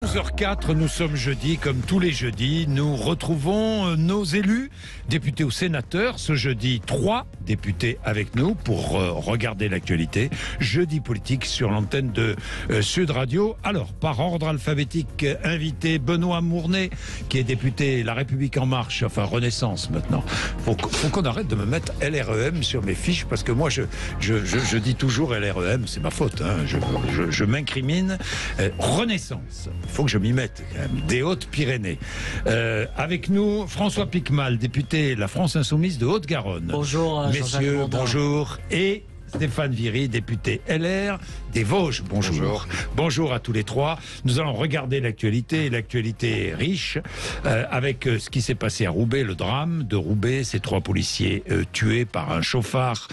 11h04, nous sommes jeudi, comme tous les jeudis. Nous retrouvons nos élus, députés ou sénateurs. Ce jeudi, 3 députés avec nous pour regarder l'actualité. Jeudi politique sur l'antenne de Sud Radio. Alors, par ordre alphabétique, invité Benoît Mournet, qui est député La République En Marche, enfin Renaissance maintenant. Faut qu'on arrête de me mettre LREM sur mes fiches, parce que moi, je dis toujours LREM, c'est ma faute. Hein. Je m'incrimine. Renaissance, il faut que je m'y mette quand même, des Hautes-Pyrénées. Avec nous, François Piquemal, député La France Insoumise de Haute-Garonne. Bonjour, messieurs, bonjour. Et Stéphane Viry, député LR des Vosges. Bonjour. Bonjour à tous les trois. Nous allons regarder l'actualité. L'actualité est riche avec ce qui s'est passé à Roubaix, le drame de Roubaix, ces 3 policiers tués par un chauffard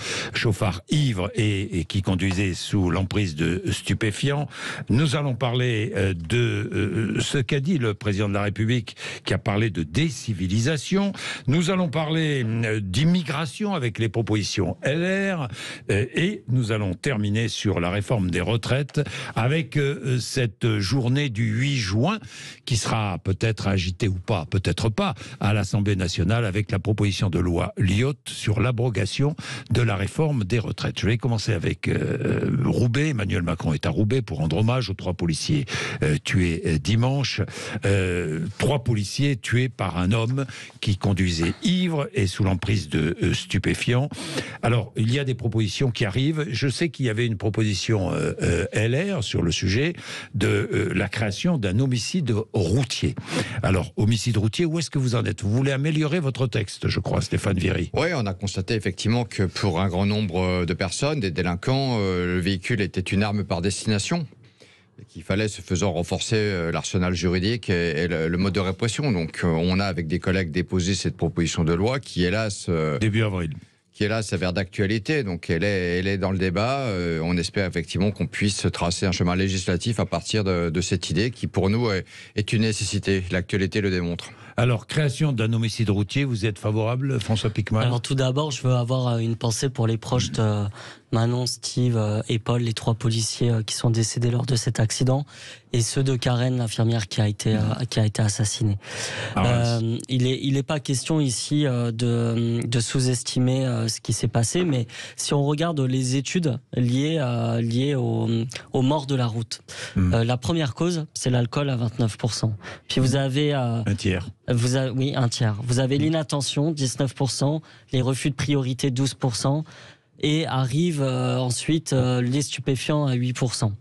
ivre et qui conduisait sous l'emprise de stupéfiants. Nous allons parler de ce qu'a dit le président de la République, qui a parlé de décivilisation. Nous allons parler d'immigration avec les propositions LR. Et nous allons terminer sur la réforme des retraites avec cette journée du 8 juin qui sera peut-être agitée ou pas, peut-être pas, à l'Assemblée nationale avec la proposition de loi Lyotte sur l'abrogation de la réforme des retraites. Je vais commencer avec Roubaix. Emmanuel Macron est à Roubaix pour rendre hommage aux 3 policiers tués dimanche. 3 policiers tués par un homme qui conduisait ivre et sous l'emprise de stupéfiants. Alors, il y a des propositions qui arrive. Je sais qu'il y avait une proposition LR sur le sujet de la création d'un homicide routier. Alors, homicide routier, où est-ce que vous en êtes? Vous voulez améliorer votre texte, je crois, Stéphane Viry. Oui, on a constaté effectivement que pour un grand nombre de personnes, des délinquants, le véhicule était une arme par destination. Qu'il fallait, ce faisant, renforcer l'arsenal juridique et le mode de répression. Donc, on a, avec des collègues, déposé cette proposition de loi qui, hélas... Début avril. Qui est là, s'avère d'actualité, donc elle est dans le débat. On espère effectivement qu'on puisse tracer un chemin législatif à partir de cette idée qui, pour nous, est une nécessité. L'actualité le démontre. Alors, création d'un homicide routier, vous êtes favorable, François Piquemal? Alors tout d'abord, je veux avoir une pensée pour les proches de Manon, Steve et Paul, les 3 policiers qui sont décédés lors de cet accident, et ceux de Karen, l'infirmière qui a été assassinée. Il est pas question ici de sous-estimer ce qui s'est passé, mais si on regarde les études liées aux morts de la route, la première cause, c'est l'alcool à 29%. Puis vous avez... un tiers. Oui, un tiers. Vous avez l'inattention, 19%, les refus de priorité, 12%, et arrivent ensuite les stupéfiants à 8%.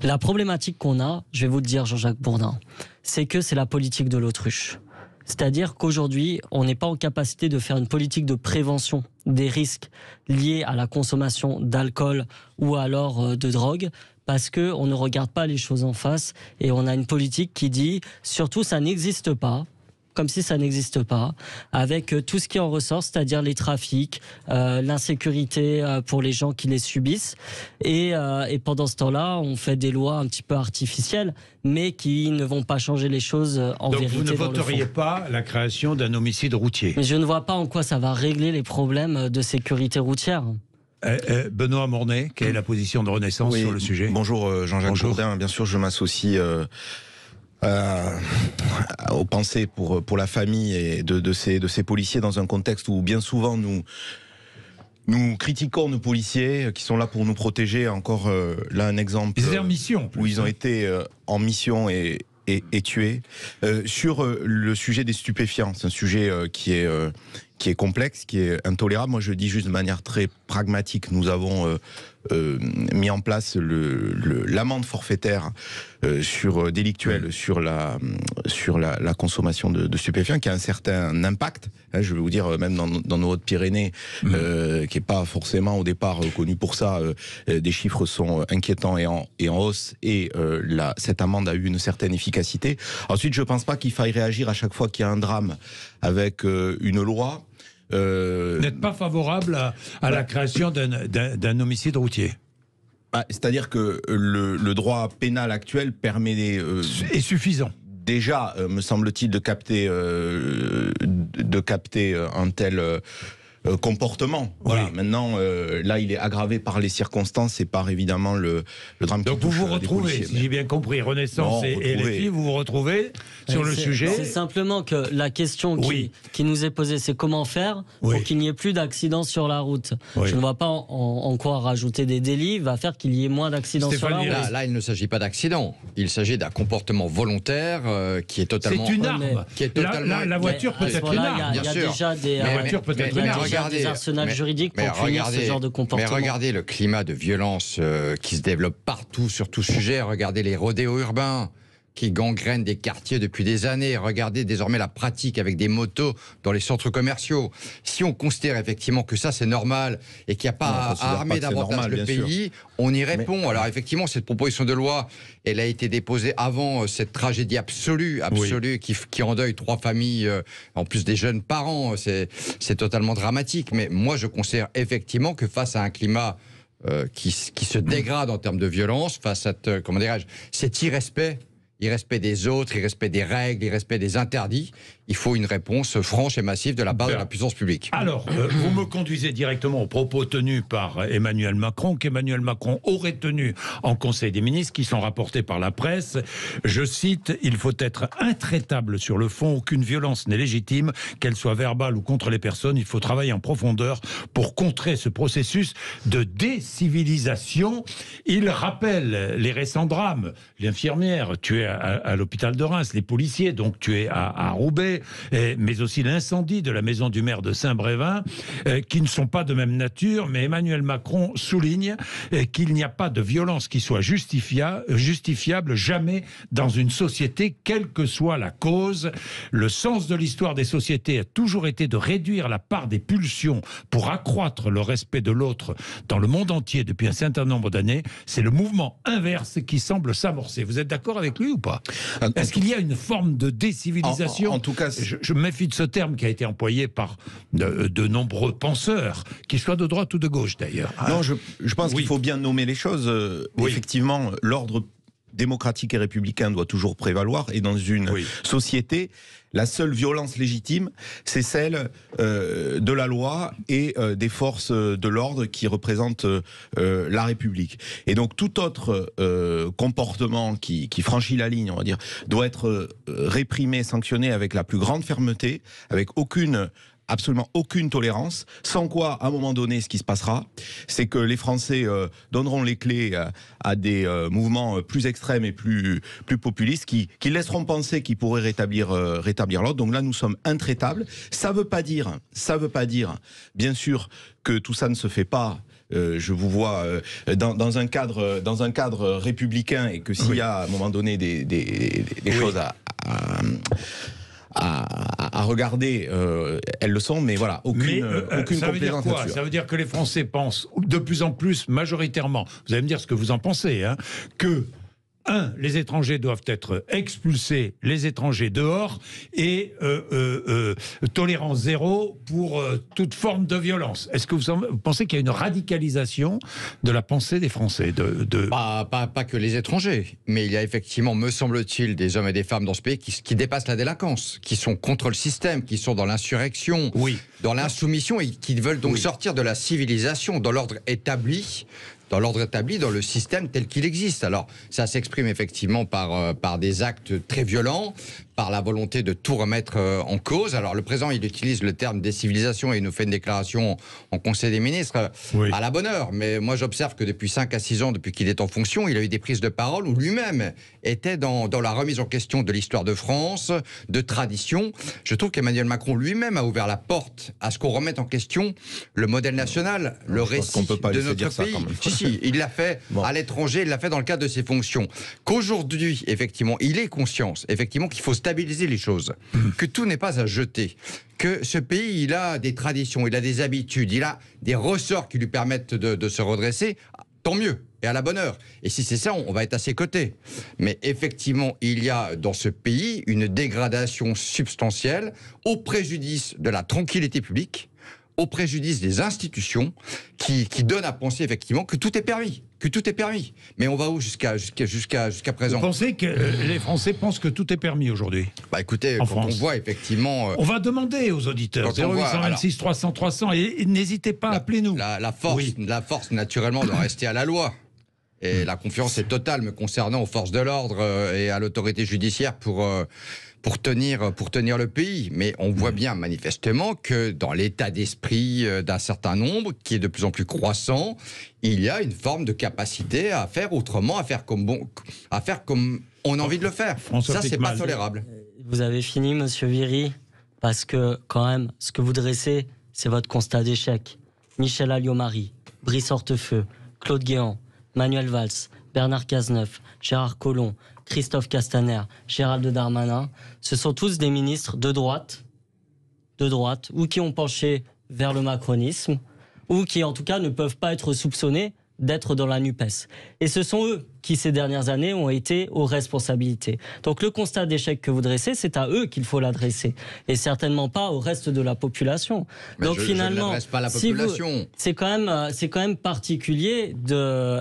La problématique qu'on a, je vais vous le dire, Jean-Jacques Bourdin, c'est que c'est la politique de l'autruche. C'est-à-dire qu'aujourd'hui, on n'est pas en capacité de faire une politique de prévention des risques liés à la consommation d'alcool ou alors de drogue, parce qu'on ne regarde pas les choses en face, et on a une politique qui dit, surtout ça n'existe pas, comme si ça n'existe pas, avec tout ce qui en ressort, c'est-à-dire les trafics, l'insécurité pour les gens qui les subissent. Et pendant ce temps-là, on fait des lois un petit peu artificielles, mais qui ne vont pas changer les choses en vérité. Donc vous ne voteriez pas la création d'un homicide routier? Mais je ne vois pas en quoi ça va régler les problèmes de sécurité routière. Benoît Mournet, quelle est la position de Renaissance sur le sujet? Bonjour Jean-Jacques Bourdin, bien sûr je m'associe aux pensées pour la famille et de ces policiers dans un contexte où bien souvent nous critiquons nos policiers qui sont là pour nous protéger. Encore là un exemple ils étaient en mission, où ils ont été en mission et tués. Sur le sujet des stupéfiants, c'est un sujet qui est complexe, qui est intolérable. Moi je le dis juste de manière très pragmatique, nous avons mis en place l'amende forfaitaire délictuelle sur la consommation de stupéfiants, qui a un certain impact, hein, je vais vous dire, même dans nos Hautes-Pyrénées, qui n'est pas forcément au départ connu pour ça, des chiffres sont inquiétants et en hausse, et cette amende a eu une certaine efficacité. Ensuite, je ne pense pas qu'il faille réagir à chaque fois qu'il y a un drame avec une loi. Vous n'êtes pas favorable à la création d'un homicide routier? C'est-à-dire que le droit pénal actuel permet... est suffisant. Déjà, me semble-t-il, de capter un tel comportement. Voilà. Oui. Maintenant, là, il est aggravé par les circonstances et par évidemment le drame. Donc vous vous retrouvez, si j'ai bien compris, Renaissance Non, et les filles, vous vous retrouvez sur le sujet. C'est simplement que la question qui nous est posée, c'est comment faire Oui. pour qu'il n'y ait plus d'accidents sur la route. Oui. Je ne vois pas en quoi rajouter des délits va faire qu'il y ait moins d'accidents sur la Stéphane route. Viret. Là, il ne s'agit pas d'accident. Il s'agit d'un comportement volontaire qui est totalement. C'est une arme. Qui est totalement. La voiture peut À ce être une moment-là, arme. il y a bien sûr. déjà des, La voiture peut être il y a une arme. déjà des arsenals juridiques pour punir ce genre de comportement. Mais regardez le climat de violence qui se développe partout sur tout sujet. Regardez les rodéos urbains qui gangrènent des quartiers depuis des années. Regardez désormais la pratique avec des motos dans les centres commerciaux. Si on considère effectivement que ça c'est normal et qu'il n'y a pas à armer davantage le pays, on y répond. Alors effectivement, cette proposition de loi, elle a été déposée avant cette tragédie absolue qui endeuille 3 familles, en plus des jeunes parents. C'est totalement dramatique. Mais moi, je considère effectivement que face à un climat qui se dégrade en termes de violence, face à cet irrespect des autres, irrespect des règles, irrespect des interdits, il faut une réponse franche et massive de la part de la puissance publique. Alors, vous me conduisez directement aux propos tenus par Emmanuel Macron, qu'Emmanuel Macron aurait tenu en Conseil des ministres, qui sont rapportés par la presse. Je cite, « Il faut être intraitable sur le fond, aucune violence n'est légitime, qu'elle soit verbale ou contre les personnes. Il faut travailler en profondeur pour contrer ce processus de décivilisation. » Il rappelle les récents drames, l'infirmière tuée à l'hôpital de Reims, les policiers donc tués à Roubaix, mais aussi l'incendie de la maison du maire de Saint-Brévin, qui ne sont pas de même nature, mais Emmanuel Macron souligne qu'il n'y a pas de violence qui soit justifiable jamais dans une société, quelle que soit la cause. Le sens de l'histoire des sociétés a toujours été de réduire la part des pulsions pour accroître le respect de l'autre dans le monde entier depuis un certain nombre d'années. C'est le mouvement inverse qui semble s'amorcer. Vous êtes d'accord avec lui ou pas? Est-ce qu'il y a une forme de décivilisation? En tout cas, je me méfie de ce terme qui a été employé par de nombreux penseurs, qu'ils soient de droite ou de gauche d'ailleurs. Non, je pense qu'il faut bien nommer les choses. Effectivement, l'ordre démocratique et républicain doit toujours prévaloir, et dans une société, la seule violence légitime, c'est celle de la loi et des forces de l'ordre qui représentent la République. Et donc tout autre comportement qui franchit la ligne, on va dire, doit être réprimé, sanctionné avec la plus grande fermeté, avec absolument aucune tolérance, sans quoi, à un moment donné, ce qui se passera, c'est que les Français donneront les clés à des mouvements plus extrêmes et plus populistes qui laisseront penser qu'ils pourraient rétablir l'ordre. Donc là, nous sommes intraitables. Ça veut pas dire, bien sûr, que tout ça ne se fait pas. Je vous vois dans un cadre républicain, et que s'il y a à un moment donné des choses à regarder, elles le sont, mais voilà, aucune ça veut dire quoi? Ça veut dire que les Français pensent de plus en plus, majoritairement, vous allez me dire ce que vous en pensez, que les étrangers doivent être expulsés, les étrangers dehors, et tolérance zéro pour toute forme de violence. Est-ce que vous pensez qu'il y a une radicalisation de la pensée des Français Pas que les étrangers, mais il y a effectivement, me semble-t-il, des hommes et des femmes dans ce pays qui dépassent la délinquance, qui sont contre le système, qui sont dans l'insurrection, dans l'insoumission, et qui veulent donc sortir de la civilisation, dans l'ordre établi, dans le système tel qu'il existe. Alors, ça s'exprime effectivement par des actes très violents, par la volonté de tout remettre en cause. Alors, le président, il utilise le terme décivilisation et il nous fait une déclaration en Conseil des ministres à la bonne heure. Mais moi, j'observe que depuis 5 à 6 ans, depuis qu'il est en fonction, il a eu des prises de parole où lui-même était dans la remise en question de l'histoire de France, de tradition. Je trouve qu'Emmanuel Macron lui-même a ouvert la porte à ce qu'on remette en question le modèle national, le récit de notre pays. Si, il l'a fait à l'étranger, il l'a fait dans le cadre de ses fonctions. Qu'aujourd'hui, effectivement, il ait conscience, effectivement, qu'il faut stabiliser les choses, que tout n'est pas à jeter, que ce pays, il a des traditions, il a des habitudes, il a des ressorts qui lui permettent de se redresser, tant mieux, et à la bonne heure. Et si c'est ça, on va être à ses côtés. Mais effectivement, il y a dans ce pays une dégradation substantielle au préjudice de la tranquillité publique, au préjudice des institutions qui donnent à penser effectivement que tout est permis. Mais on va où jusqu'à présent? Vous pensez que les Français pensent que tout est permis aujourd'hui? Bah écoutez, en quand France, on voit effectivement... on va demander aux auditeurs, 0826 300 300, et n'hésitez pas, appelez-nous. La force, naturellement, doit rester à la loi. Et la confiance est totale me concernant aux forces de l'ordre et à l'autorité judiciaire pour tenir le pays. Mais on voit bien manifestement que dans l'état d'esprit d'un certain nombre, qui est de plus en plus croissant, il y a une forme de capacité à faire autrement, à faire comme on a envie de le faire. Ça, c'est pas tolérable. Vous avez fini, monsieur Viry, parce que quand même, ce que vous dressez, c'est votre constat d'échec. Michel Alliot-Marie, Brice Hortefeux, Claude Guéant, Manuel Valls, Bernard Cazeneuve, Gérard Collomb, Christophe Castaner, Gérald Darmanin, ce sont tous des ministres de droite, ou qui ont penché vers le macronisme, ou qui en tout cas ne peuvent pas être soupçonnés d'être dans la NUPES. Et ce sont eux qui, ces dernières années, ont été aux responsabilités. Donc le constat d'échec que vous dressez, c'est à eux qu'il faut l'adresser, et certainement pas au reste de la population. Mais donc finalement, je pas à la population. C'est quand même particulier,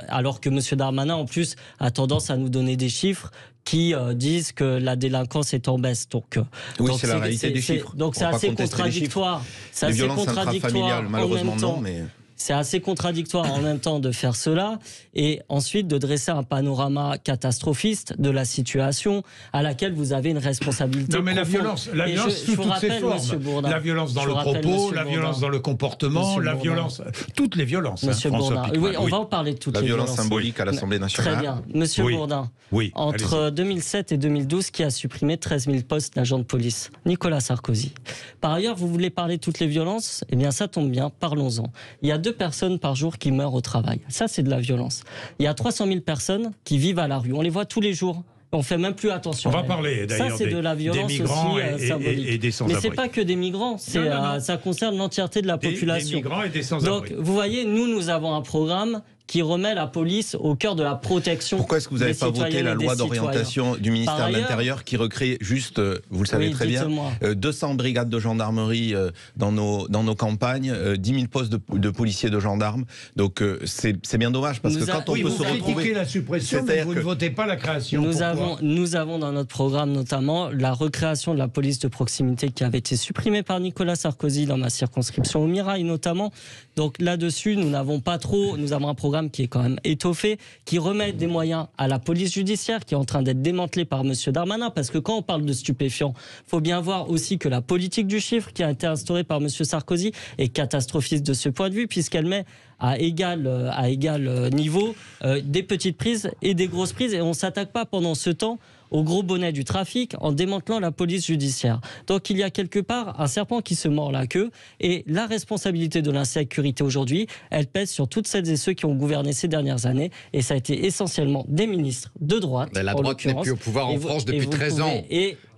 alors que M. Darmanin, en plus, a tendance à nous donner des chiffres qui disent que la délinquance est en baisse. Donc c'est la réalité des chiffres. Donc c'est assez contradictoire. Les violences intrafamiliales, malheureusement, non, mais... C'est assez contradictoire en même temps de faire cela et ensuite de dresser un panorama catastrophiste de la situation à laquelle vous avez une responsabilité. Non mais la violence sous toutes ses formes. La violence dans le propos, la violence dans le comportement, la violence, toutes les violences. Monsieur Bourdin, oui, on va en parler de toutes les violences. La violence symbolique à l'Assemblée nationale. Très bien. Monsieur Bourdin, entre 2007 et 2012, qui a supprimé 13 000 postes d'agents de police? Nicolas Sarkozy. Par ailleurs, vous voulez parler de toutes les violences? Eh bien, ça tombe bien, parlons-en. Il y a 2 personnes par jour qui meurent au travail. Ça, c'est de la violence. Il y a 300 000 personnes qui vivent à la rue. On les voit tous les jours. On fait même plus attention. On va parler d'ailleurs des migrants et des sans-abri. Mais c'est pas que des migrants, ça concerne l'entièreté de la population. Des migrants et des sans-abri. Donc, vous voyez, nous avons un programme qui remet la police au cœur de la protection. Pourquoi est-ce que vous n'avez pas voté la loi d'orientation du ministère de l'Intérieur qui recrée juste, vous le savez très bien, 200 brigades de gendarmerie dans nos campagnes, 10 000 postes de policiers de gendarmes. Donc c'est bien dommage parce que quand on peut se retrouver... Vous critiquez la suppression, mais vous ne votez pas la création. Nous avons dans notre programme notamment la recréation de la police de proximité qui avait été supprimée par Nicolas Sarkozy dans ma circonscription au Mirail notamment. Donc là-dessus, nous avons un programme qui est quand même étoffé, qui remet des moyens à la police judiciaire, qui est en train d'être démantelée par M. Darmanin, parce que quand on parle de stupéfiants, il faut bien voir aussi que la politique du chiffre qui a été instaurée par M. Sarkozy est catastrophiste de ce point de vue, puisqu'elle met à égal niveau des petites prises et des grosses prises, et on ne s'attaque pas pendant ce temps au gros bonnet du trafic en démantelant la police judiciaire. Donc il y a quelque part un serpent qui se mord la queue, et la responsabilité de l'insécurité aujourd'hui, elle pèse sur toutes celles et ceux qui ont gouverné ces dernières années, et ça a été essentiellement des ministres de droite. Mais la droite n'est plus au pouvoir en France depuis 13 ans.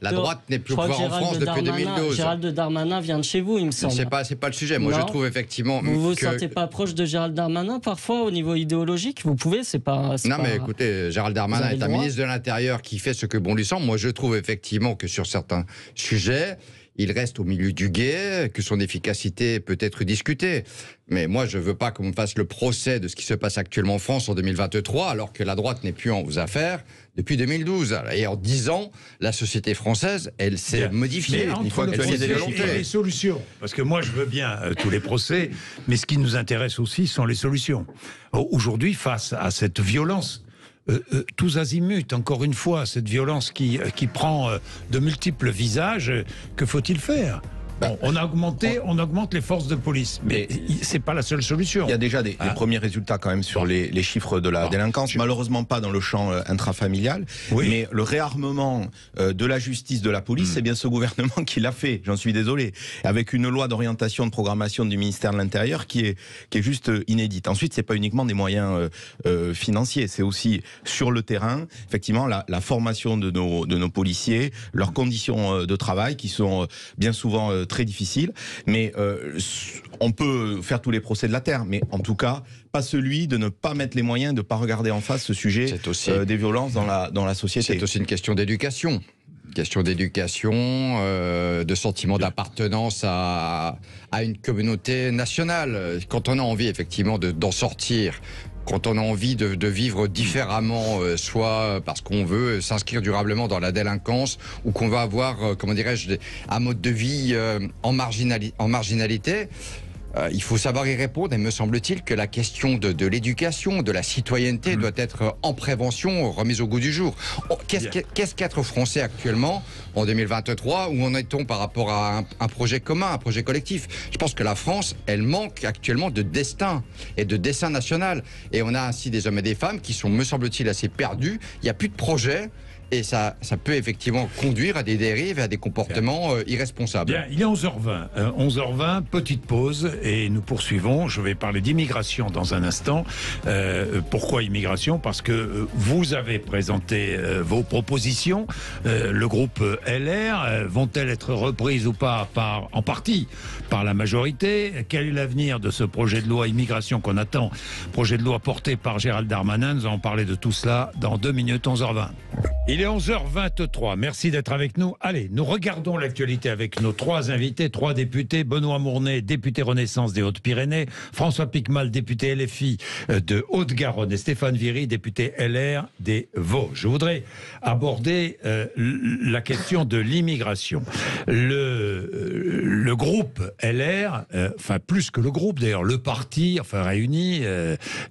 La droite n'est plus au pouvoir en France depuis 2012. Gérald Darmanin vient de chez vous, il me semble. C'est pas le sujet. Moi, je trouve effectivement... Vous vous sentez pas proche de Gérald Darmanin parfois au niveau idéologique? Vous pouvez, c'est pas... Non, mais écoutez, Gérald Darmanin est un ministre de l'Intérieur qui fait ce que bon lui semble. Moi, je trouve effectivement que sur certains sujets, il reste au milieu du gué, que son efficacité peut être discutée. Mais moi, je ne veux pas qu'on me fasse le procès de ce qui se passe actuellement en France en 2023, alors que la droite n'est plus aux affaires depuis 2012. Et en 10 ans, la société française, elle s'est modifiée. Mais entre le procès et les solutions, parce que moi, je veux bien tous les procès, mais ce qui nous intéresse aussi sont les solutions. Aujourd'hui, face à cette violence, tous azimuts, encore une fois, cette violence qui prend de multiples visages, que faut-il faire ? Bon, on augmente les forces de police, mais c'est pas la seule solution. Il y a déjà des premiers résultats quand même sur les chiffres de la délinquance, malheureusement pas dans le champ intrafamilial, mais le réarmement de la justice, de la police, c'est bien ce gouvernement qui l'a fait, j'en suis désolé, avec une loi d'orientation de programmation du ministère de l'Intérieur qui est juste inédite. Ensuite, c'est pas uniquement des moyens financiers, c'est aussi sur le terrain, effectivement, la formation de nos policiers, leurs conditions de travail qui sont bien souvent très difficile, mais on peut faire tous les procès de la terre, mais en tout cas, pas celui de ne pas mettre les moyens, de ne pas regarder en face ce sujet des violences dans la société. C'est aussi une question d'éducation. question d'éducation, de sentiment d'appartenance à une communauté nationale. Quand on a envie effectivement d'en sortir, quand on a envie de vivre différemment, soit parce qu'on veut s'inscrire durablement dans la délinquance ou qu'on va avoir, comment dirais-je, un mode de vie en marginalité, il faut savoir y répondre. Et me semble-t-il que la question de l'éducation, de la citoyenneté doit être en prévention, remise au goût du jour. Qu'est-ce qu'être français actuellement, en 2023, où en est-on par rapport à un projet commun, un projet collectif? Je pense que la France, elle manque actuellement de destin et de dessin national. Et on a ainsi des hommes et des femmes qui sont, me semble-t-il, assez perdus. Il n'y a plus de projet. Et ça peut effectivement conduire à des dérives et à des comportements irresponsables. Bien, il est 11h20. 11h20, petite pause et nous poursuivons. Je vais parler d'immigration dans un instant. Pourquoi immigration? Parce que vous avez présenté vos propositions. Le groupe LR, vont-elles être reprises ou pas en partie par la majorité? Quel est l'avenir de ce projet de loi immigration qu'on attend? Projet de loi porté par Gérald Darmanin. Nous allons parler de tout cela dans 2 minutes, 11h20. Il est 11h23, merci d'être avec nous. Allez, nous regardons l'actualité avec nos 3 invités, 3 députés. Benoît Mournet, député Renaissance des Hautes-Pyrénées. François Piquemal, député LFI de Haute-Garonne. Et Stéphane Viry, député LR des Vosges. Je voudrais aborder la question de l'immigration. Le groupe LR, enfin plus que le groupe d'ailleurs, le parti, enfin réuni,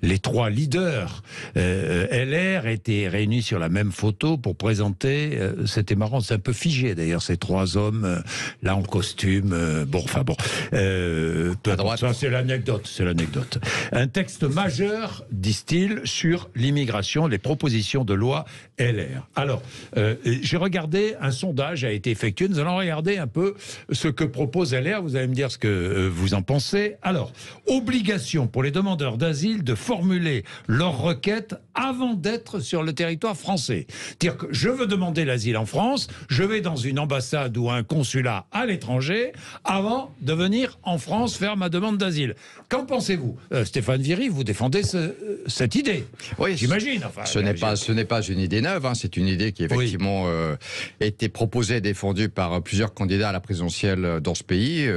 les 3 leaders LR étaient réunis sur la même photo pour présenter, c'était marrant, c'est un peu figé d'ailleurs, ces 3 hommes là en costume, ça c'est l'anecdote, Un texte majeur, disent-ils, sur l'immigration, les propositions de loi LR. Alors, j'ai regardé, un sondage a été effectué, nous allons regarder un peu ce que propose LR, vous allez me dire ce que vous en pensez. Alors, obligation pour les demandeurs d'asile de formuler leur requête avant d'être sur le territoire français. C'est-à-dire que je veux demander l'asile en France, je vais dans une ambassade ou un consulat à l'étranger avant de venir en France faire ma demande d'asile. Qu'en pensez-vous? Stéphane Viry, vous défendez cette idée. Oui, j'imagine. Enfin, ce n'est pas une idée neuve, hein, c'est une idée qui effectivement été proposée et défendue par plusieurs candidats à la présidentielle dans ce pays.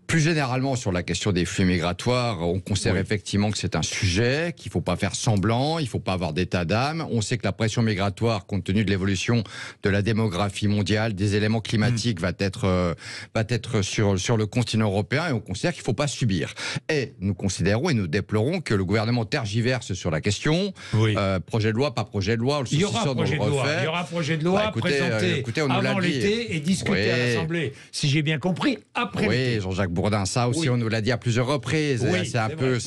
Plus généralement, sur la question des flux migratoires, on considère effectivement que c'est un sujet, qu'il ne faut pas faire semblant, il ne faut pas avoir d'état d'âme. On sait que la pression migratoire, compte tenu de l'évolution de la démographie mondiale, des éléments climatiques, va être sur le continent européen, et on considère qu'il ne faut pas subir. Et nous considérons et nous déplorons que le gouvernement tergiverse sur la question. Projet de loi, pas projet de loi, il y aura projet de loi présenté avant l'été et discuté à l'Assemblée, si j'ai bien compris, après l'été. Jean-Jacques Bourdin, ça aussi on nous l'a dit à plusieurs reprises. C'est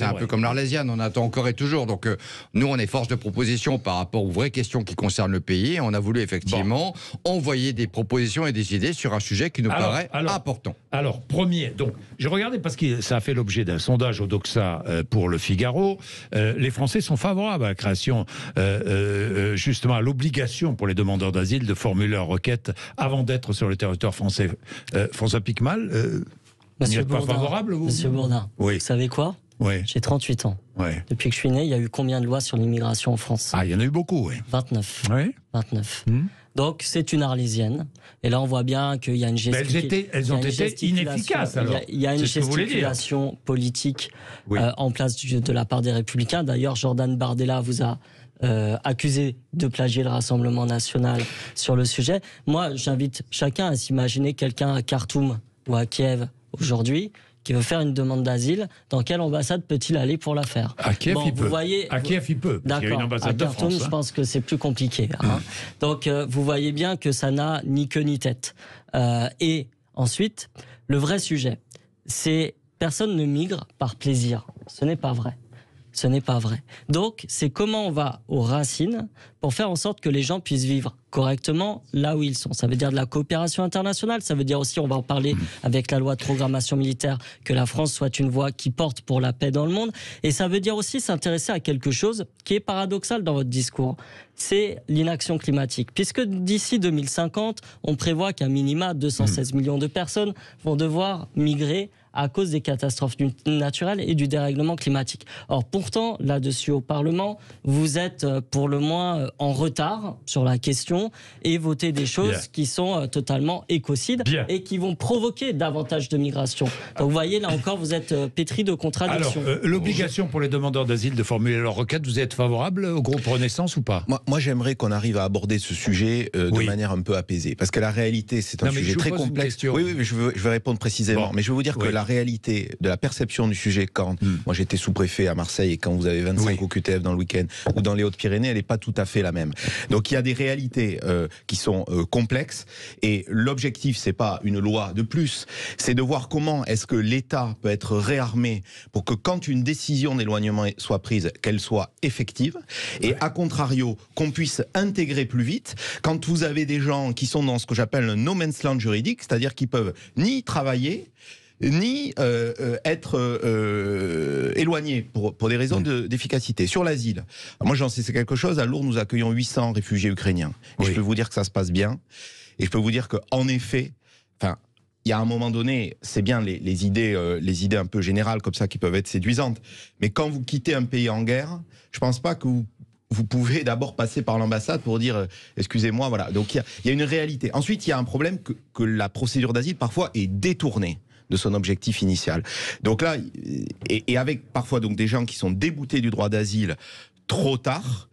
un peu comme l'Arlésienne, on attend encore et toujours. Donc nous on est force de proposition par rapport aux vraies questions qui concernent le pays. Et on a voulu effectivement envoyer des propositions et des idées sur un sujet qui nous paraît important. Alors premier, donc j'ai regardé parce que ça a fait l'objet d'un sondage au Doxa pour le Figaro. Les Français sont favorables à la création, justement à l'obligation pour les demandeurs d'asile de formuler leur requête avant d'être sur le territoire français. François Piquemal, Monsieur Bourdin, pas favorable, vous? Monsieur Bourdin, vous savez quoi? J'ai 38 ans. Depuis que je suis né, il y a eu combien de lois sur l'immigration en France? Il y en a eu beaucoup, 29. 29. Donc c'est une arlésienne. Et là on voit bien qu'il y a une elles ont été inefficaces alors. Il y a une gesticulation politique en place de la part des Républicains. D'ailleurs Jordan Bardella vous a accusé de plagier le Rassemblement national sur le sujet. Moi j'invite chacun à s'imaginer quelqu'un à Khartoum ou à Kiev aujourd'hui qui veut faire une demande d'asile, dans quelle ambassade peut-il aller pour la faire? À Kiev, il peut. À Kiev, il peut. D'accord. À Khartoum, je pense que c'est plus compliqué. Donc, vous voyez bien que ça n'a ni queue ni tête. Et ensuite, le vrai sujet, c'est personne ne migre par plaisir. Ce n'est pas vrai. Ce n'est pas vrai. Donc, c'est comment on va aux racines pour faire en sorte que les gens puissent vivre correctement là où ils sont. Ça veut dire de la coopération internationale, ça veut dire aussi, on va en parler avec la loi de programmation militaire, que la France soit une voix qui porte pour la paix dans le monde. Et ça veut dire aussi s'intéresser à quelque chose qui est paradoxal dans votre discours, c'est l'inaction climatique. Puisque d'ici 2050, on prévoit qu'à minima 216 millions de personnes vont devoir migrer à cause des catastrophes naturelles et du dérèglement climatique. Or, pourtant, là-dessus au Parlement, vous êtes pour le moins en retard sur la question et votez des choses qui sont totalement écocides et qui vont provoquer davantage de migration. Donc, vous voyez, là encore, vous êtes pétri de contradictions. Alors, l'obligation pour les demandeurs d'asile de formuler leur requête, vous êtes favorable au groupe Renaissance ou pas? Moi j'aimerais qu'on arrive à aborder ce sujet de manière un peu apaisée. Parce que la réalité, c'est un sujet très complexe. Oui, mais je vais répondre précisément. Bon. Mais je vais vous dire que la réalité de la perception du sujet, quand moi j'étais sous-préfet à Marseille et quand vous avez 25 OQTF dans le week-end ou dans les Hautes-Pyrénées, elle n'est pas tout à fait la même. Donc il y a des réalités qui sont complexes et l'objectif, c'est pas une loi de plus, c'est de voir comment est-ce que l'État peut être réarmé pour que quand une décision d'éloignement soit prise, qu'elle soit effective et à contrario, qu'on puisse intégrer plus vite quand vous avez des gens qui sont dans ce que j'appelle un no man's land juridique, c'est-à-dire qu'ils peuvent ni travailler, ni être éloignés pour des raisons d'efficacité. Sur l'asile, moi j'en sais quelque chose, à Lourdes nous accueillons 800 réfugiés ukrainiens. Et je peux vous dire que ça se passe bien, et je peux vous dire qu'en effet, il y a un moment donné, c'est bien les idées un peu générales comme ça qui peuvent être séduisantes, mais quand vous quittez un pays en guerre, je pense pas que vous pouvez d'abord passer par l'ambassade pour dire excusez-moi, voilà. Donc il y a une réalité. Ensuite, il y a un problème que la procédure d'asile parfois est détournée de son objectif initial. Donc là, et avec parfois donc des gens qui sont déboutés du droit d'asile trop tard,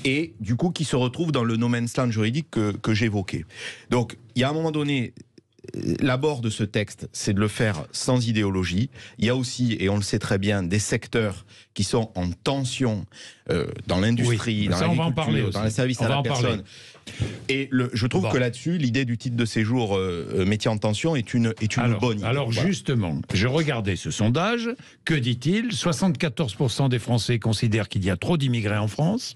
et du coup qui se retrouvent dans le no man's land juridique que j'évoquais. Donc il y a un moment donné, l'abord de ce texte, c'est de le faire sans idéologie. Il y a aussi, et on le sait très bien, des secteurs qui sont en tension dans l'industrie, dans l'agriculture, dans les services à la personne. Et je trouve que là-dessus, l'idée du titre de séjour métier en tension est une bonne idée. Alors justement, je regardais ce sondage. Que dit-il? 74% des Français considèrent qu'il y a trop d'immigrés en France.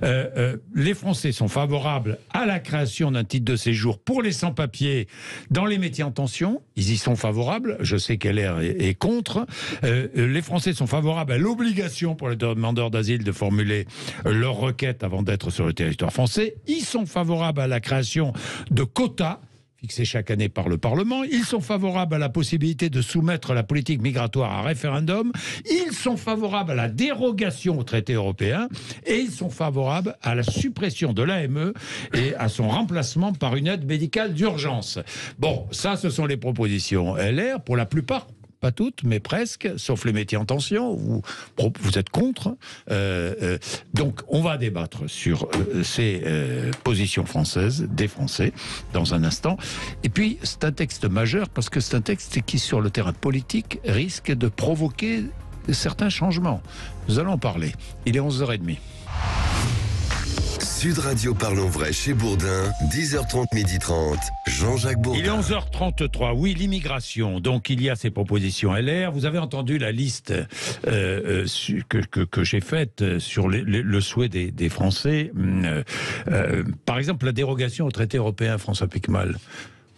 Les Français sont favorables à la création d'un titre de séjour pour les sans-papiers dans les métiers en tension. Ils y sont favorables. Je sais qu'LR est contre. Les Français sont favorables à l'obligation pour les demandeurs d'asile de formuler leur requête avant d'être sur le territoire français. Ils sont favorables à la création de quotas fixés chaque année par le Parlement. Ils sont favorables à la possibilité de soumettre la politique migratoire à référendum. Ils sont favorables à la dérogation au traité européen. Et ils sont favorables à la suppression de l'AME et à son remplacement par une aide médicale d'urgence. Bon, ça, ce sont les propositions LR, pour la plupart. Pas toutes, mais presque, sauf les métiers en tension, vous êtes contre. Donc, on va débattre sur ces positions françaises, des Français, dans un instant. Et puis, c'est un texte majeur, parce que c'est un texte qui, sur le terrain politique, risque de provoquer certains changements. Nous allons en parler. Il est 11h30. Sud Radio Parlons Vrai chez Bourdin, 10h30, 12h30, Jean-Jacques Bourdin. Il est 11h33, oui, l'immigration. Donc il y a ces propositions LR. Vous avez entendu la liste que j'ai faite sur le souhait des Français. Par exemple, la dérogation au traité européen, François Piquemal.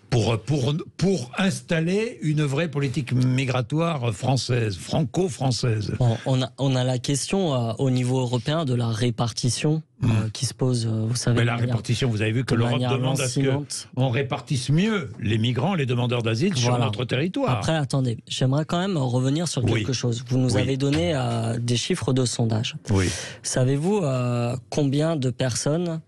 Pour installer une vraie politique migratoire française, franco-française. On a la question au niveau européen de la répartition qui se pose, vous savez. Mais la répartition, vous avez vu que l'Europe demande à ce qu'on répartisse mieux les migrants, les demandeurs d'asile sur notre territoire. Après, attendez, j'aimerais quand même revenir sur quelque chose. Vous nous avez donné des chiffres de sondage. Oui. Savez-vous combien de personnes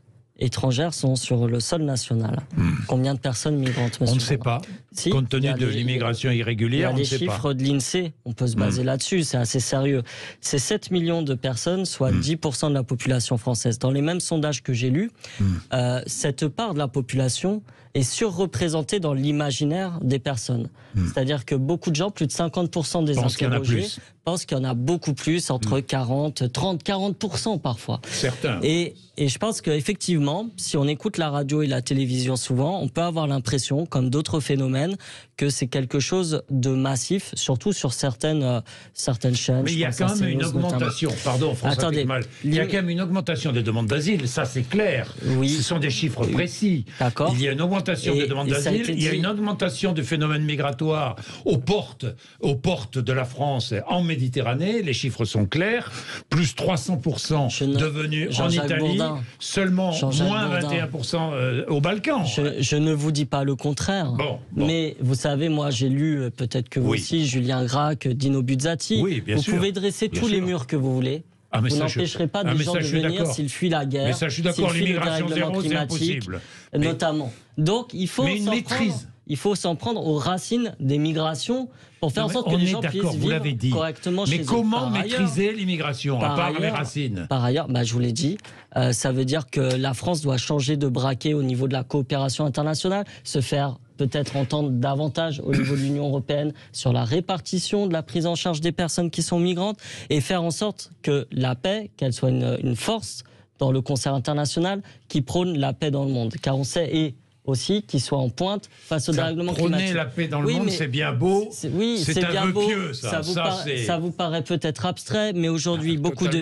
étrangères sont sur le sol national? Combien de personnes migrantes, monsieur? On ne sait pas. Si, compte tenu de l'immigration irrégulière, on ne sait pas. Il y a des chiffres de l'INSEE, on peut se baser là-dessus, c'est assez sérieux. C'est 7 millions de personnes, soit 10% de la population française. Dans les mêmes sondages que j'ai lus, cette part de la population est surreprésentée dans l'imaginaire des personnes. C'est-à-dire que beaucoup de gens, plus de 50% des interrogés, pensent qu'il y en a beaucoup plus, entre 40% parfois. Certains. Et je pense qu'effectivement, si on écoute la radio et la télévision souvent, on peut avoir l'impression, comme d'autres phénomènes, que c'est quelque chose de massif, surtout sur certaines chaînes. Mais il y a quand même une augmentation, pardon François Piquemal, il y a quand même une augmentation des demandes d'asile, ça c'est clair. Oui. Ce sont des chiffres précis. D'accord. Il y a une augmentation augmentation des demandes d'asile, il y a une augmentation du phénomène migratoire aux portes de la France en Méditerranée. Les chiffres sont clairs. Plus 300% devenus en Italie, seulement moins 21% aux Balkans. Je ne vous dis pas le contraire. Mais vous savez, moi j'ai lu, peut-être que vous aussi, Julien Gracq, Dino Buzzati. Vous pouvez dresser tous les murs que vous voulez. Vous n'empêcherez pas des gens de venir s'ils fuient la guerre, s'ils fuient le dérèglement climatique, notamment. Donc il faut s'en prendre aux racines des migrations pour faire en sorte que les gens puissent vivre correctement chez eux. Mais comment maîtriser l'immigration, à part les racines? Par ailleurs, je vous l'ai dit, ça veut dire que la France doit changer de braquet au niveau de la coopération internationale, se faire peut-être entendre davantage au niveau de l'Union européenne sur la répartition de la prise en charge des personnes qui sont migrantes et faire en sorte que la paix, qu'elle soit une force dans le concert international qui prône la paix dans le monde. Car on sait aussi qu'ils soient en pointe face au dérèglement climatique. Prôner la paix dans le monde, c'est bien beau. C'est un vœu pieux, ça. Ça vous paraît peut-être abstrait, mais aujourd'hui, beaucoup de...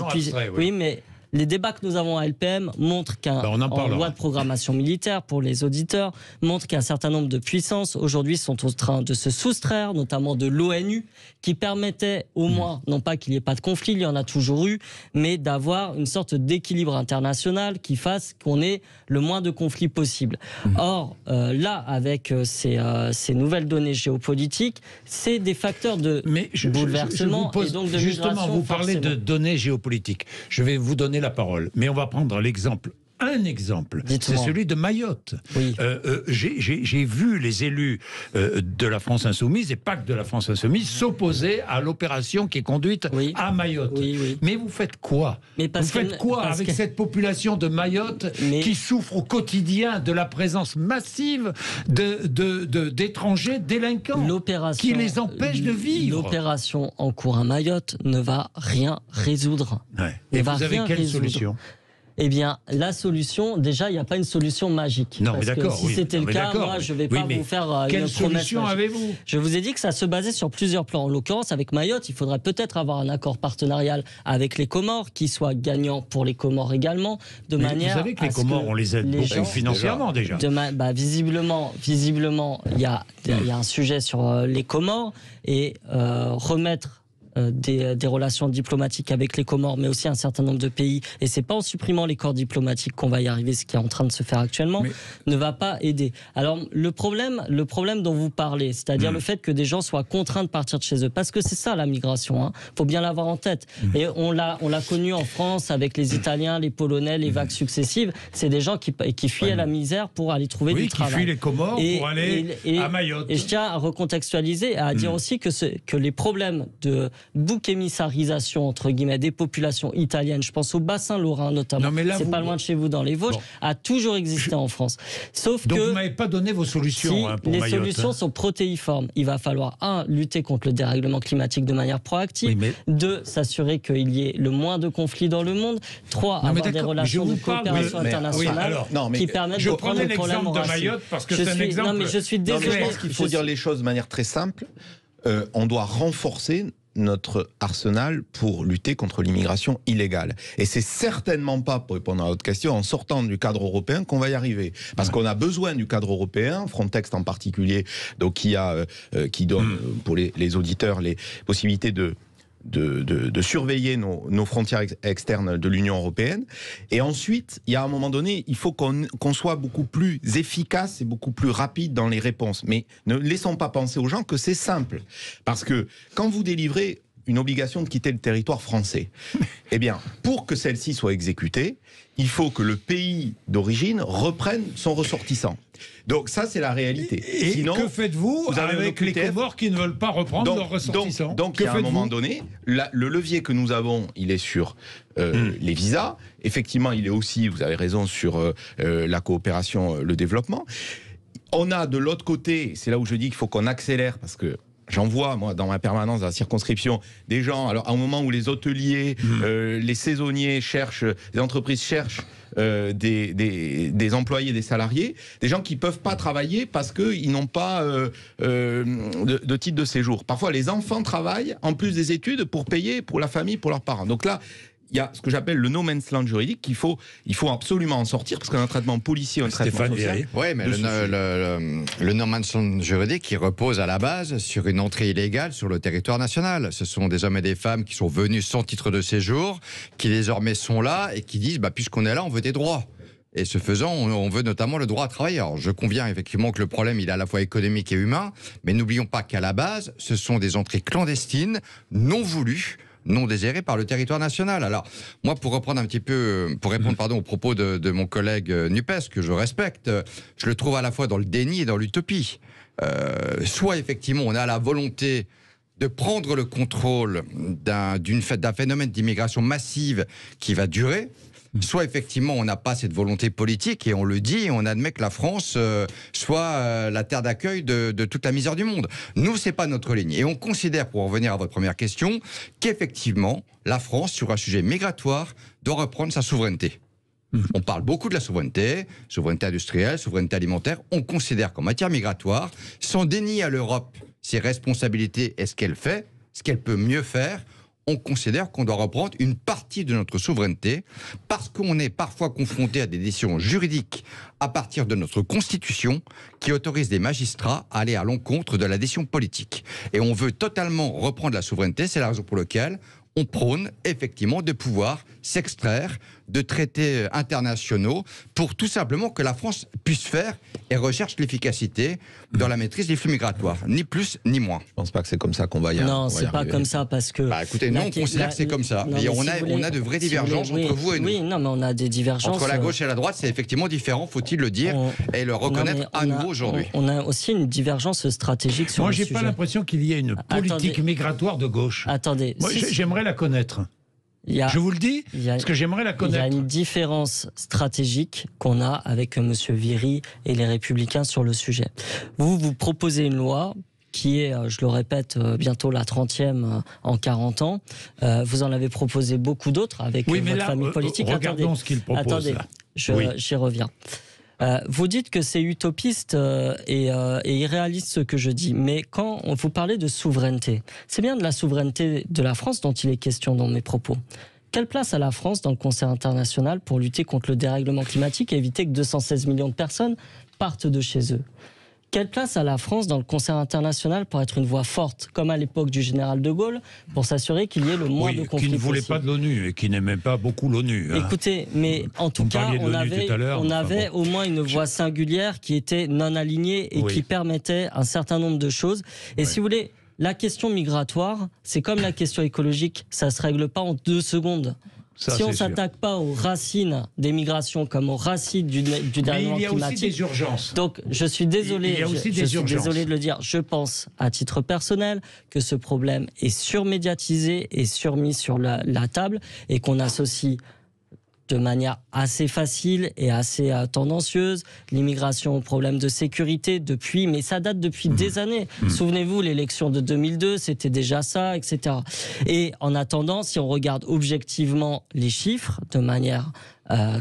Oui, mais... Les débats que nous avons à LPM montrent en loi de programmation militaire, pour les auditeurs, montrent qu'un certain nombre de puissances aujourd'hui sont en train de se soustraire, notamment de l'ONU, qui permettait au moins, non pas qu'il n'y ait pas de conflit, il y en a toujours eu, mais d'avoir une sorte d'équilibre international qui fasse qu'on ait le moins de conflits possible. Or, là, avec ces nouvelles données géopolitiques, c'est des facteurs de bouleversement et donc de justement, migration. Vous parlez de données géopolitiques. Je vais vous donner la parole, mais on va prendre l'exemple. Un exemple, c'est celui de Mayotte. J'ai vu les élus de la France Insoumise, et pas que de la France Insoumise, s'opposer à l'opération qui est conduite à Mayotte. Mais vous faites quoi? Vous faites quoi avec cette population de Mayotte qui souffre au quotidien de la présence massive d'étrangers délinquants qui les empêchent de vivre? L'opération en cours à Mayotte ne va rien résoudre. Et vous avez quelle solution? Eh bien, la solution, déjà, il n'y a pas une solution magique. Non, mais d'accord. Si c'était le cas, moi, je ne vais pas vous faire une promesse. Quelle solution avez-vous? Je vous ai dit que ça se basait sur plusieurs plans. En l'occurrence, avec Mayotte, il faudrait peut-être avoir un accord partenarial avec les Comores, qui soit gagnant pour les Comores également, de manière. Vous savez que les Comores, on les aide beaucoup financièrement déjà. Visiblement, il y a un sujet sur les Comores et remettre des relations diplomatiques avec les Comores, mais aussi un certain nombre de pays. Et c'est pas en supprimant les corps diplomatiques qu'on va y arriver, ce qui est en train de se faire actuellement, ne va pas aider. Alors le problème dont vous parlez, c'est-à-dire le fait que des gens soient contraints de partir de chez eux, parce que c'est ça la migration, faut bien l'avoir en tête. Et on l'a connu en France avec les Italiens, les Polonais, les vagues successives. C'est des gens qui fuyaient la misère pour aller trouver du travail. Qui fuient les Comores pour aller à Mayotte. Et je tiens à recontextualiser, à dire aussi que les problèmes de bouc émissarisation entre guillemets des populations italiennes, je pense au bassin lorrain notamment, c'est pas loin de chez vous dans les Vosges, a toujours existé en France. Sauf donc vous m'avez pas donné vos solutions pour les Mayotte. Solutions sont protéiformes. Il va falloir lutter contre le dérèglement climatique de manière proactive, 2 s'assurer qu'il y ait le moins de conflits dans le monde, 3 avoir des relations de coopération internationale qui permettent de prendre le problème en racine. Mayotte parce que c'est un exemple. Non mais je suis désolé. Je pense qu'il faut dire les choses de manière très simple. On doit renforcer notre arsenal pour lutter contre l'immigration illégale. Et c'est certainement pas, pour répondre à votre question, en sortant du cadre européen qu'on va y arriver. Parce qu'on a besoin du cadre européen, Frontex en particulier, donc qui donne pour les auditeurs les possibilités de surveiller nos frontières externes de l'Union européenne. Et ensuite, il y a un moment donné, il faut qu'on soit beaucoup plus efficace et beaucoup plus rapide dans les réponses. Mais ne laissons pas penser aux gens que c'est simple. Parce que quand vous délivrez une obligation de quitter le territoire français, eh bien, pour que celle-ci soit exécutée, il faut que le pays d'origine reprenne son ressortissant. Donc ça, c'est la réalité. Et sinon, que faites-vous avec les Comores qui ne veulent pas reprendre leurs ressortissants? Donc à un moment donné, le levier que nous avons, il est sur les visas. Effectivement, il est aussi, vous avez raison, sur la coopération, le développement. On a de l'autre côté, c'est là où je dis qu'il faut qu'on accélère, parce que j'en vois, moi, dans ma permanence, dans la circonscription, des gens, alors à un moment où les hôteliers, les saisonniers cherchent, les entreprises cherchent des employés, des salariés, des gens qui ne peuvent pas travailler parce qu'ils n'ont pas de titre de séjour. Parfois, les enfants travaillent, en plus des études, pour payer pour la famille, pour leurs parents. Donc là, il y a ce que j'appelle le no man's land juridique il faut absolument en sortir parce qu'un traitement policier, un traitement social. Oui, mais le no man's land juridique, il repose à la base sur une entrée illégale sur le territoire national. Ce sont des hommes et des femmes qui sont venus sans titre de séjour, qui désormais sont là et qui disent, puisqu'on est là, on veut des droits. Et ce faisant, on veut notamment le droit à travailler. Alors, je conviens effectivement que le problème, il est à la fois économique et humain, mais n'oublions pas qu'à la base, ce sont des entrées clandestines, non voulues, non désiré par le territoire national. Alors, moi, pour répondre aux propos de mon collègue Nupes, que je respecte, je le trouve à la fois dans le déni et dans l'utopie. Soit, effectivement, on a la volonté de prendre le contrôle d'un phénomène d'immigration massive qui va durer, soit effectivement on n'a pas cette volonté politique et on le dit et on admet que la France soit la terre d'accueil de toute la misère du monde. Nous, c'est pas notre ligne. Et on considère, pour en revenir à votre première question, qu'effectivement la France, sur un sujet migratoire, doit reprendre sa souveraineté. On parle beaucoup de la souveraineté industrielle, souveraineté alimentaire. On considère qu'en matière migratoire, sans dénier à l'Europe ses responsabilités et ce qu'elle fait, ce qu'elle peut mieux faire, on considère qu'on doit reprendre une partie de notre souveraineté parce qu'on est parfois confronté à des décisions juridiques à partir de notre Constitution qui autorise des magistrats à aller à l'encontre de la décision politique. Et on veut totalement reprendre la souveraineté, c'est la raison pour laquelle on prône effectivement de pouvoir s'extraire de traités internationaux pour tout simplement que la France puisse faire et recherche l'efficacité dans la maîtrise des flux migratoires, ni plus ni moins. Je pense pas que c'est comme ça qu'on va y arriver. Non, c'est pas comme ça parce que... écoutez, nous on considère que c'est comme ça. Et on a de vraies divergences entre vous et nous. Oui, non, mais on a des divergences... Entre la gauche et la droite, c'est effectivement différent, faut-il le dire et le reconnaître à nouveau aujourd'hui. On a aussi une divergence stratégique sur le sujet. Moi, j'ai pas l'impression qu'il y ait une politique migratoire de gauche. Attendez. Moi, j'aimerais la connaître. Je vous le dis, parce que j'aimerais la connaître. Il y a une différence stratégique qu'on a avec M. Viry et les Républicains sur le sujet. Vous proposez une loi qui est, je le répète, bientôt la 30e en 40 ans. Vous en avez proposé beaucoup d'autres avec votre famille politique. Regardons ce qu'il propose. Attendez, j'y reviens. Vous dites que c'est utopiste et irréaliste ce que je dis, mais quand vous parlez de souveraineté, c'est bien de la souveraineté de la France dont il est question dans mes propos. Quelle place a la France dans le concert international pour lutter contre le dérèglement climatique et éviter que 216 millions de personnes partent de chez eux ? Quelle place a la France dans le concert international pour être une voix forte, comme à l'époque du général de Gaulle, pour s'assurer qu'il y ait le moins de conflits possible ? Qui ne voulait pas de l'ONU et qui n'aimait pas beaucoup l'ONU. Écoutez, mais en tout cas, on avait au moins une voix singulière qui était non alignée et qui permettait un certain nombre de choses. Et si vous voulez, la question migratoire, c'est comme la question écologique, ça ne se règle pas en 2 secondes. Si on ne s'attaque pas aux racines des migrations comme aux racines du dérèglement climatique... il y a aussi des urgences. Donc, je suis désolé, je suis désolé de le dire. Je pense, à titre personnel, que ce problème est surmédiatisé et surmis sur la table et qu'on associe de manière assez facile et assez tendancieuse l'immigration au problème de sécurité mais ça date depuis des années. Souvenez-vous, l'élection de 2002, c'était déjà ça, etc. Et en attendant, si on regarde objectivement les chiffres de manière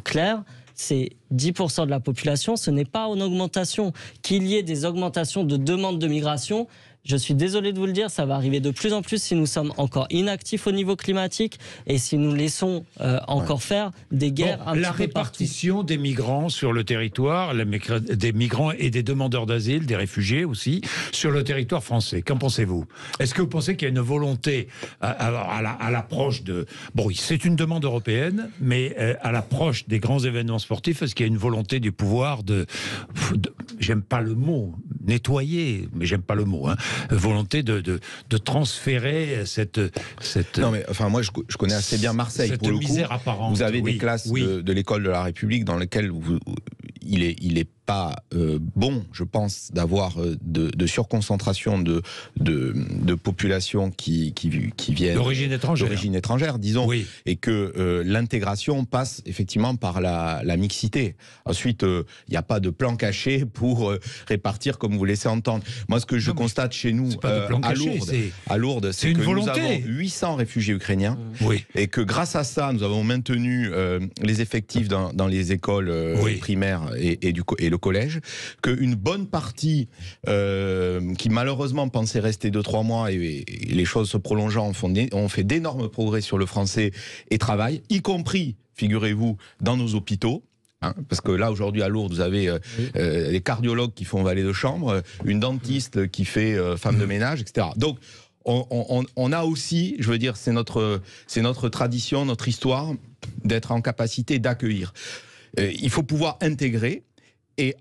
claire, c'est 10% de la population, ce n'est pas en augmentation. Qu'il y ait des augmentations de demandes de migration, je suis désolé de vous le dire, ça va arriver de plus en plus si nous sommes encore inactifs au niveau climatique et si nous laissons encore faire des guerres un petit peu partout. La répartition des migrants sur le territoire, des migrants et des demandeurs d'asile, des réfugiés aussi, sur le territoire français. Qu'en pensez-vous ? Est-ce que vous pensez qu'il y a une volonté à l'approche de... Bon, c'est une demande européenne, mais à l'approche des grands événements sportifs, est-ce qu'il y a une volonté du pouvoir de j'aime pas le mot, nettoyer, mais j'aime pas le mot, volonté de transférer cette... Non mais enfin moi je connais assez bien Marseille cette pour le misère coup. apparente. Vous avez des classes de l'école de la République dans lesquelles il est pas bon, je pense, d'avoir de surconcentration de populations qui viennent d'origine étrangère, disons, et que l'intégration passe effectivement par la mixité. Ensuite, il n'y a pas de plan caché pour répartir comme vous laissez entendre. Moi, ce que je constate chez nous à Lourdes, c'est que nous avons 800 réfugiés ukrainiens et que grâce à ça, nous avons maintenu les effectifs dans les écoles primaires et le collège, qu'une bonne partie qui malheureusement pensait rester 2-3 mois et les choses se prolongeant ont fait d'énormes progrès sur le français et travaillent, y compris, figurez-vous, dans nos hôpitaux. Parce que là, aujourd'hui, à Lourdes, vous avez des cardiologues qui font valet de chambre, une dentiste qui fait femme de ménage, etc. Donc, on a aussi, je veux dire, c'est notre tradition, notre histoire, d'être en capacité d'accueillir. Il faut pouvoir intégrer et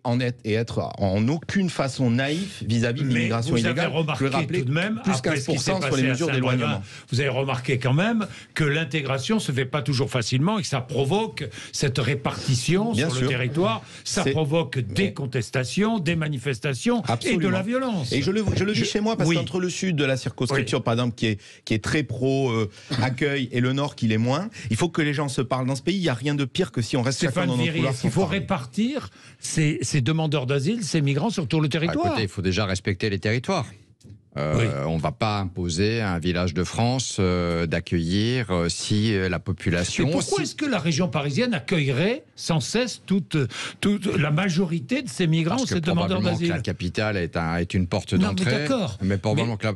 être en aucune façon naïf vis-à-vis de l'immigration illégale. Je vais rappeler tout de même, plus 15% sur les mesures d'éloignement. Vous avez remarqué quand même que l'intégration se fait pas toujours facilement et que ça provoque cette répartition sur le territoire. Ça provoque des contestations, des manifestations et de la violence. Et je le dis chez moi parce qu'entre le sud de la circonscription, par exemple, qui est très pro accueil, et le nord qui l'est moins, il faut que les gens se parlent dans ce pays. Il n'y a rien de pire que si on reste chacun dans notre couloir. Il faut répartir ces demandeurs d'asile, ces migrants sur tout le territoire. Écoutez, il faut déjà respecter les territoires. On ne va pas imposer à un village de France d'accueillir si la population... Mais pourquoi est-ce que la région parisienne accueillerait sans cesse toute la majorité de ces migrants, ces demandeurs d'asile? La capitale est une porte d'entrée. Mais d'accord. Mais probablement que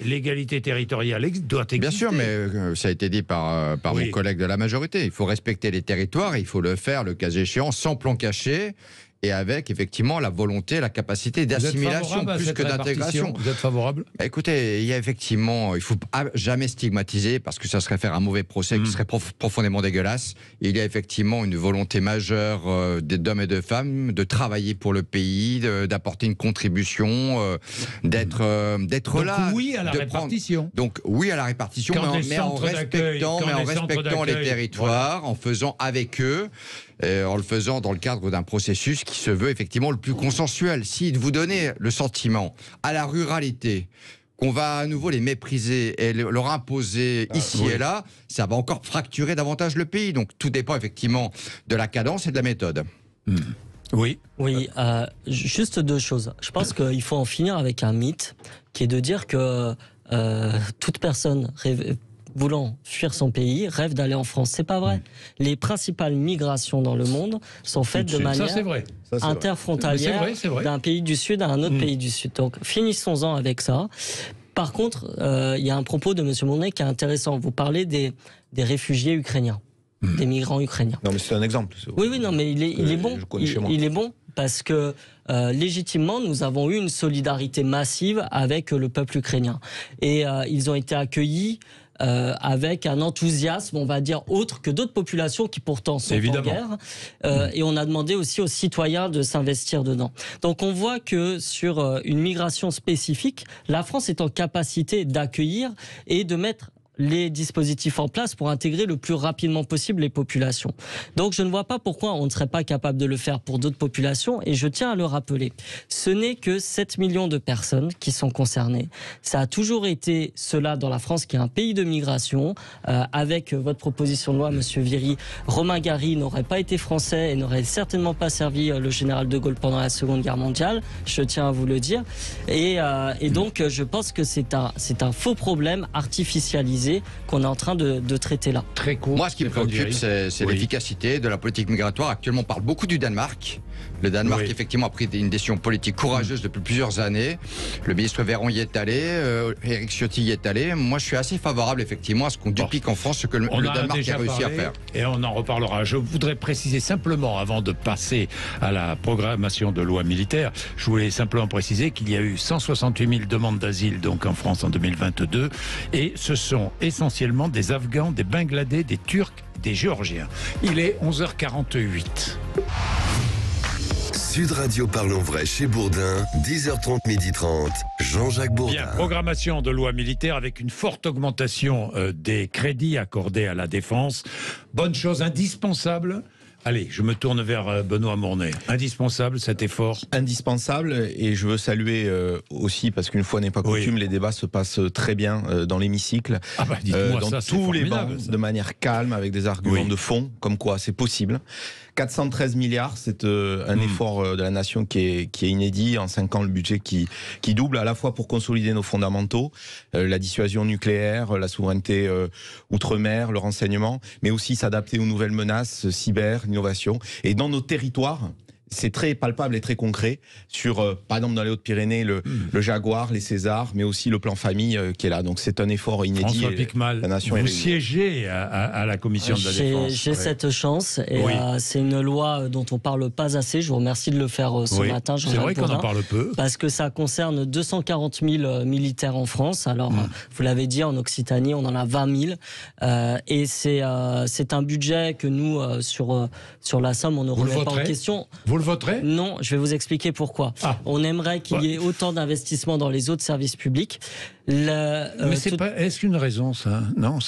l'égalité territoriale doit exister. Bien sûr, mais ça a été dit par vos collègues de la majorité. Il faut respecter les territoires, il faut le faire, le cas échéant, sans plan caché. Et avec, effectivement, la volonté, la capacité d'assimilation plus que d'intégration. Vous êtes favorable? Écoutez, il y a effectivement, il ne faut jamais stigmatiser parce que ça serait faire un mauvais procès qui serait profondément dégueulasse. Il y a effectivement une volonté majeure d'hommes et de femmes de travailler pour le pays, d'apporter une contribution, d'être là. Oui à la répartition. Donc oui à la répartition, mais en respectant les territoires, en faisant avec eux. En le faisant dans le cadre d'un processus qui se veut effectivement le plus consensuel. Si vous donnez le sentiment à la ruralité qu'on va à nouveau les mépriser et leur imposer ici et là, ça va encore fracturer davantage le pays. Donc tout dépend effectivement de la cadence et de la méthode. Oui. Oui, juste deux choses. Je pense qu'il faut en finir avec un mythe qui est de dire que toute personne voulant fuir son pays, rêve d'aller en France. C'est pas vrai. Les principales migrations dans le monde sont faites de manière interfrontalière d'un pays du Sud à un autre pays du Sud. Donc finissons-en avec ça. Par contre, il y a un propos de M. Monnet qui est intéressant. Vous parlez des réfugiés ukrainiens, des migrants ukrainiens. Non, mais c'est un exemple. Oui, non, mais il est bon. Il est bon parce que légitimement, nous avons eu une solidarité massive avec le peuple ukrainien. Et ils ont été accueillis avec un enthousiasme, on va dire, autre que d'autres populations qui pourtant sont en guerre. Et on a demandé aussi aux citoyens de s'investir dedans. Donc on voit que sur une migration spécifique, la France est en capacité d'accueillir et de mettre les dispositifs en place pour intégrer le plus rapidement possible les populations. Donc je ne vois pas pourquoi on ne serait pas capable de le faire pour d'autres populations, et je tiens à le rappeler. Ce n'est que 7 millions de personnes qui sont concernées. Ça a toujours été cela dans la France, qui est un pays de migration. Avec votre proposition de loi, Monsieur Viry, Romain Gary n'aurait pas été français et n'aurait certainement pas servi le général de Gaulle pendant la Seconde Guerre mondiale. Je tiens à vous le dire. Et donc je pense que c'est un faux problème artificialisé qu'on est en train de traiter là. Très court. Moi, ce qui me préoccupe, c'est l'efficacité de la politique migratoire. Actuellement, on parle beaucoup du Danemark. Le Danemark, effectivement, a pris une décision politique courageuse depuis plusieurs années. Le ministre Véran y est allé, Éric Ciotti y est allé. Moi, je suis assez favorable, effectivement, à ce qu'on duplique en France ce que le Danemark a réussi à faire. Et on en reparlera. Je voudrais préciser simplement, avant de passer à la programmation de loi militaire, je voulais simplement préciser qu'il y a eu 168 000 demandes d'asile donc en France en 2022. Et ce sont essentiellement des Afghans, des Bangladais, des Turcs, des Géorgiens. Il est 11h48. Sud Radio Parlons Vrai chez Bourdin, 10h30, 12h30, Jean-Jacques Bourdin. Bien, programmation de loi militaire avec une forte augmentation des crédits accordés à la défense. Bonne chose, indispensable. Allez, je me tourne vers Benoît Mornet. Indispensable cet effort. Indispensable, et je veux saluer aussi, parce qu'une fois n'est pas coutume, les débats se passent très bien dans l'hémicycle, dans tous les bancs, de manière calme, avec des arguments de fond, comme quoi c'est possible. 413 milliards, c'est un effort de la nation qui est inédit. En 5 ans, le budget qui double, à la fois pour consolider nos fondamentaux, la dissuasion nucléaire, la souveraineté outre-mer, le renseignement, mais aussi s'adapter aux nouvelles menaces, cyber, innovation. Et dans nos territoires, c'est très palpable et très concret sur, par exemple, dans les Hautes-Pyrénées, le Jaguar, les Césars, mais aussi le plan famille qui est là. Donc c'est un effort inédit. François Piquemal, la nation vous siégez à la commission de la défense. J'ai cette chance et c'est une loi dont on parle pas assez. Je vous remercie de le faire ce matin. C'est vrai qu'on en parle peu. Parce que ça concerne 240 000 militaires en France. Alors, vous l'avez dit, en Occitanie, on en a 20 000. Et c'est un budget que nous, sur la Somme, on ne remet pas en question. Vous le voterez ? Non, je vais vous expliquer pourquoi. On aimerait qu'il y ait autant d'investissements dans les autres services publics. Mais c'est pas. Est-ce qu'une raison, ça ? Non,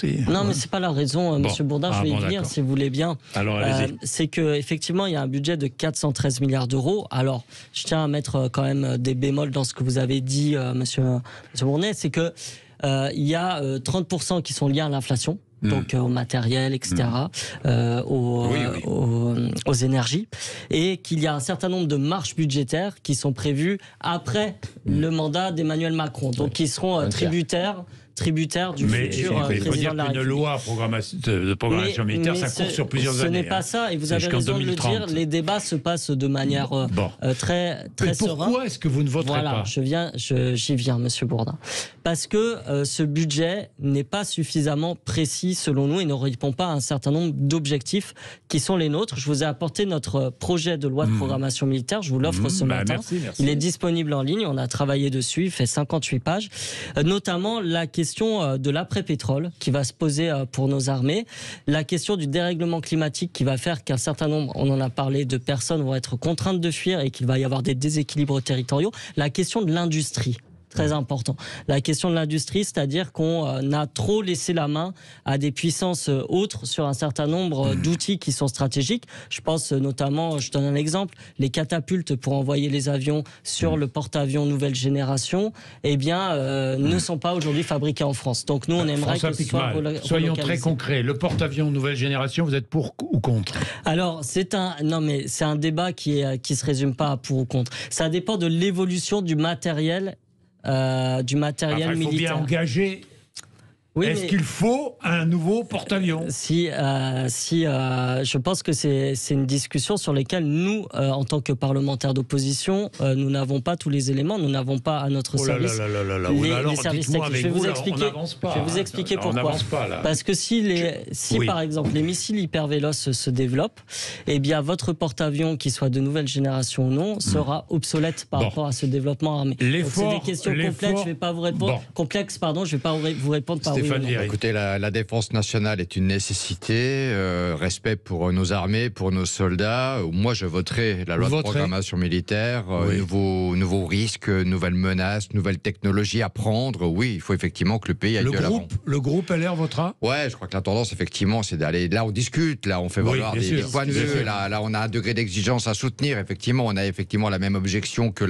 mais c'est pas la raison, Monsieur Bourdin. Je vais y venir, si vous voulez bien. Alors, c'est que effectivement, il y a un budget de 413 milliards d'euros. Alors, je tiens à mettre quand même des bémols dans ce que vous avez dit, Monsieur Bournet. C'est que il y a 30% qui sont liés à l'inflation. Donc au matériel, etc., aux énergies, et qu'il y a un certain nombre de marges budgétaires qui sont prévues après le mandat d'Emmanuel Macron, donc qui seront tributaires du futur président de la République. Une loi de programmation militaire, ça court sur plusieurs années. Ce n'est pas ça, et vous avez raison de le dire, les débats se passent de manière très sereine. Pourquoi est-ce que vous ne voterez pas ? J'y viens, Monsieur Bourdin. Parce que ce budget n'est pas suffisamment précis, selon nous, et ne répond pas à un certain nombre d'objectifs qui sont les nôtres. Je vous ai apporté notre projet de loi de programmation militaire, je vous l'offre ce matin. Merci. Il est disponible en ligne, on a travaillé dessus, il fait 58 pages. Notamment la question de l'après-pétrole qui va se poser pour nos armées, la question du dérèglement climatique qui va faire qu'un certain nombre, on en a parlé, de personnes vont être contraintes de fuir et qu'il va y avoir des déséquilibres territoriaux, la question de l'industrie. Très important. La question de l'industrie, c'est-à-dire qu'on a trop laissé la main à des puissances autres sur un certain nombre d'outils qui sont stratégiques. Je pense notamment, je donne un exemple, les catapultes pour envoyer les avions sur le porte-avions nouvelle génération, ne sont pas aujourd'hui fabriqués en France. Donc nous, on aimerait que ce soit soyons très concrets. Le porte-avions nouvelle génération, vous êtes pour ou contre ? Alors, c'est un débat qui se résume pas à pour ou contre. Ça dépend de l'évolution du matériel militaire. Il faut bien engager. Oui, est-ce qu'il faut un nouveau porte-avions ? Je pense que c'est une discussion sur laquelle nous, en tant que parlementaires d'opposition, nous n'avons pas tous les éléments, nous n'avons pas à notre service les services techniques. Je vais vous expliquer pourquoi. Parce que par exemple les missiles hypervéloces se développent, eh bien votre porte-avions, qu'il soit de nouvelle génération ou non, sera obsolète par rapport à ce développement armé. Donc c'est des questions complexes, je ne vais pas vous répondre. Je vais pas vous répondre par Écoutez, la défense nationale est une nécessité, respect pour nos armées, pour nos soldats. Moi, je voterai la loi de programmation militaire, nouveaux risques, nouvelles menaces, nouvelles technologies à prendre. Oui, il faut effectivement que le pays aille de l'avant. Le groupe LR votera ? Ouais, je crois que la tendance, effectivement, c'est d'aller... Là, on discute, là, on fait valoir des points de vue, là, on a un degré d'exigence à soutenir. Effectivement, on a effectivement la même objection que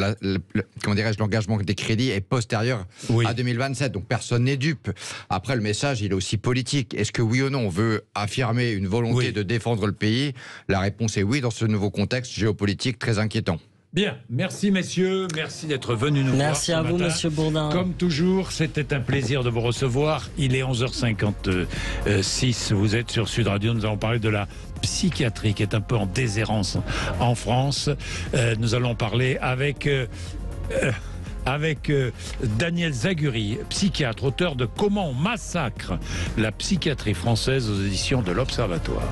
l'engagement des crédits est postérieur à 2027. Donc, personne n'est dupe. Après, le message, il est aussi politique. Est-ce que oui ou non, on veut affirmer une volonté de défendre le pays ? La réponse est oui, dans ce nouveau contexte géopolitique très inquiétant. Bien, merci messieurs, merci d'être venus nous voir. Merci à vous, monsieur Bourdin. Comme toujours, c'était un plaisir de vous recevoir. Il est 11h56, vous êtes sur Sud Radio, nous allons parler de la psychiatrie qui est un peu en déshérence en France. Nous allons parler avec Daniel Zaguri, psychiatre, auteur de Comment on massacre la psychiatrie française aux éditions de l'Observatoire.